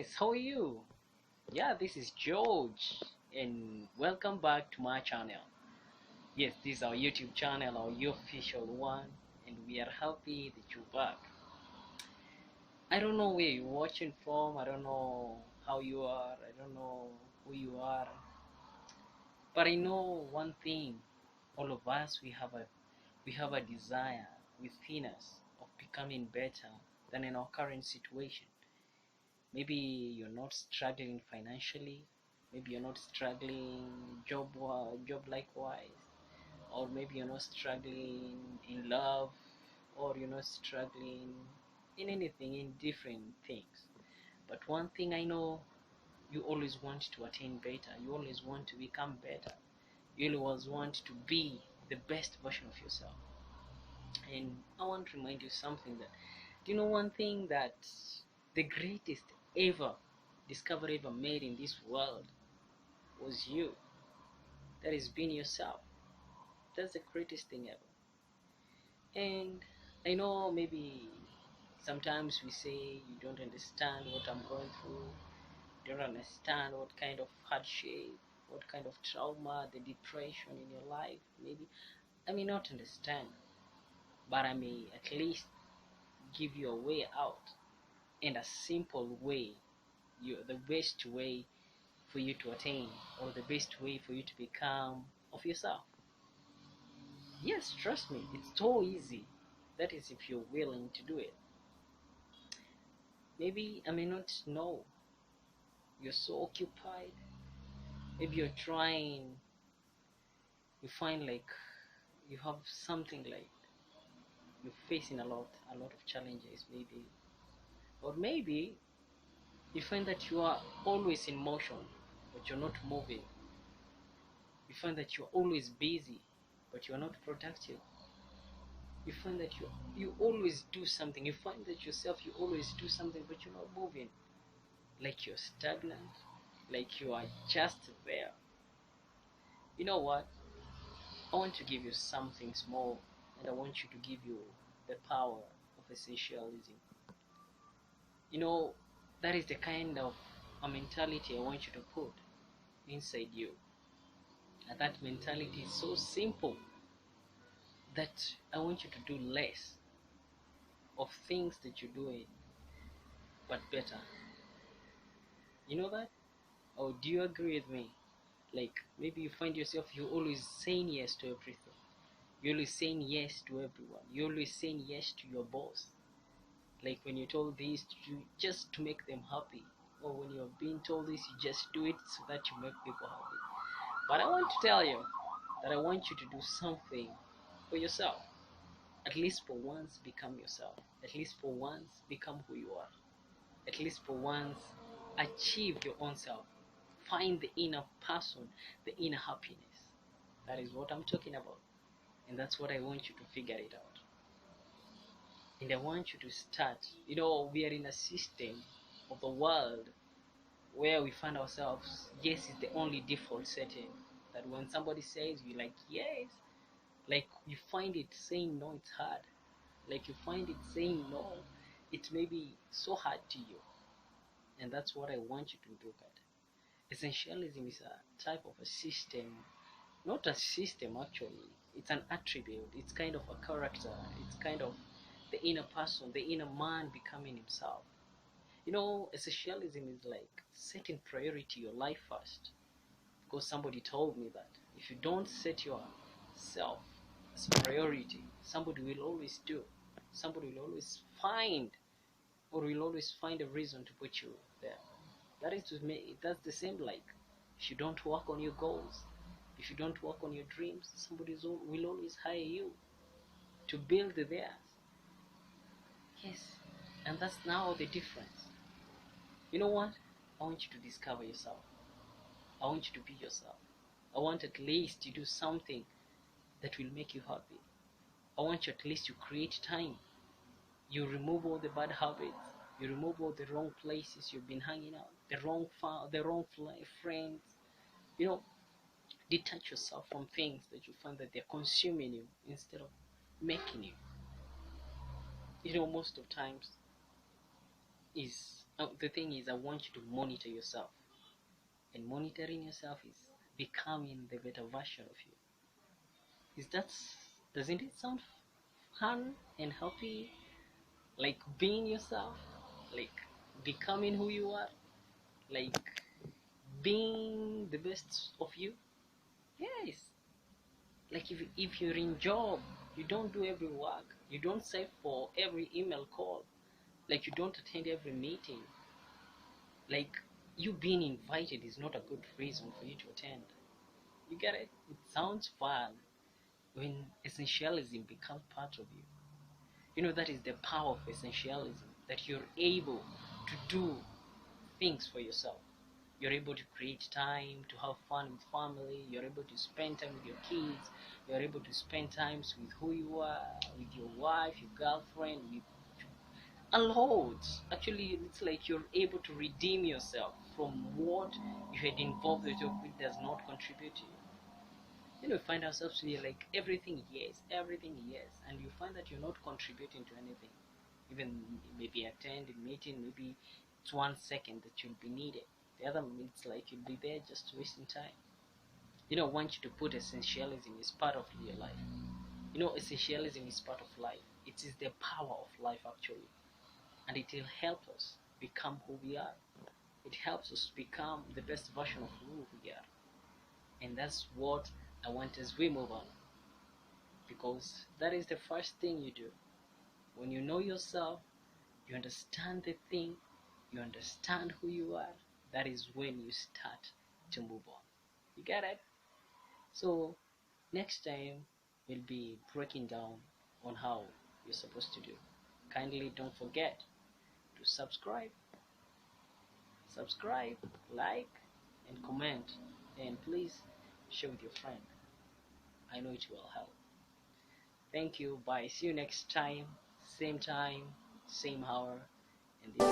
guys, how are you? Yeah, this is George, and welcome back to my channel. Yes, this is our YouTube channel, our official one, and we are happy that you're back. I don't know where you're watching from, I don't know how you are, I don't know who you are, but I know one thing: all of us we have a desire within us of becoming better than in our current situation. Maybe you're not struggling financially, maybe you're not struggling job likewise, or maybe you're not struggling in love, or you're not struggling in anything, in different things. But one thing I know: you always want to attain better, you always want to become better, you always want to be the best version of yourself. And I want to remind you something: that do you know one thing, that the greatest ever discovery ever made in this world was you. That is being yourself. That's the greatest thing ever. And I know maybe sometimes we say you don't understand what I'm going through, you don't understand what kind of hardship, what kind of trauma, the depression in your life. Maybe I may not understand, but I may at least give you a way out, and a simple way, the best way for you to attain, or the best way for you to become of yourself. Yes, trust me, it's so easy. That is, if you're willing to do it. Maybe I may not know, you're so occupied, maybe you're trying, you find like you have something, like you're facing a lot of challenges, maybe. Or maybe you find that you are always in motion, but you're not moving. You find that you're always busy, but you're not productive. You find that you always do something. You find that yourself, you always do something, but you're not moving. Like you're stagnant, like you are just there. You know what? I want to give you something small, and I want you to give you the power of essentialism. You know, that is the kind of a mentality I want you to put inside you. And that mentality is so simple that I want you to do less of things that you're doing, but better. You know that? Or do you agree with me? Like maybe you find yourself, you're always saying yes to everything. You're always saying yes to everyone. You're always saying yes to your boss. Like when you're told this to just to make them happy, or when you're being told this, you just do it so that you make people happy. But I want to tell you that I want you to do something for yourself. At least for once, become yourself. At least for once, become who you are. At least for once, achieve your own self. Find the inner person, the inner happiness. That is what I'm talking about. And that's what I want you to figure it out. And I want you to start. You know, we are in a system of the world where we find ourselves, yes is the only default setting. That when somebody says, you like yes, like you find it saying no, it's hard. Like you find it saying no, it may be so hard to you. And that's what I want you to look at. Essentialism is a type of a system, not a system actually. It's an attribute, it's kind of a character, it's kind of the inner person, the inner man becoming himself. You know, essentialism is like setting priority your life first. Because somebody told me that if you don't set yourself as priority, somebody will always do. Somebody will always find, or will always find a reason to put you there. That is to me, that's the same like if you don't work on your goals, if you don't work on your dreams, somebody will always hire you to build theirs. Yes, and that's now the difference. You know what? I want you to discover yourself. I want you to be yourself. I want at least to do something that will make you happy. I want you at least to create time. You remove all the bad habits. You remove all the wrong places you've been hanging out, the wrong friends. You know, detach yourself from things that you find that they're consuming you instead of making you. You know, most of times is Now, the thing is, I want you to monitor yourself, and monitoring yourself is becoming the better version of you. Is that doesn't it sound fun and happy? Like being yourself, like becoming who you are, like being the best of you. Yes, like if you're in job, you don't do every work, you don't save for every email call, like you don't attend every meeting, like you being invited is not a good reason for you to attend. You get it? It sounds fun when essentialism becomes part of you. You know, that is the power of essentialism, that you're able to do things for yourself. You're able to create time to have fun with family. You're able to spend time with your kids. You're able to spend times with who you are, with your wife, your girlfriend, with a lot. Actually, it's like you're able to redeem yourself from what you had involved yourself with does not contribute to you. Then we find ourselves to be like everything yes, and you find that you're not contributing to anything. Even maybe attend a meeting, maybe it's 1 second that you'll be needed. The other it's like you'll be there just wasting time. I want you to put essentialism as part of your life. Essentialism is part of life. It is the power of life actually, and it will help us become who we are. It helps us become the best version of who we are, and that's what I want as we move on, because that is the first thing you do. When you know yourself, you understand the thing, you understand who you are, that is when you start to move on. You get it? So next time we'll be breaking down on how you're supposed to do. Kindly don't forget to subscribe, like, and comment, and please share with your friend. I know it will help. Thank you. Bye. See you next time, same hour, and this.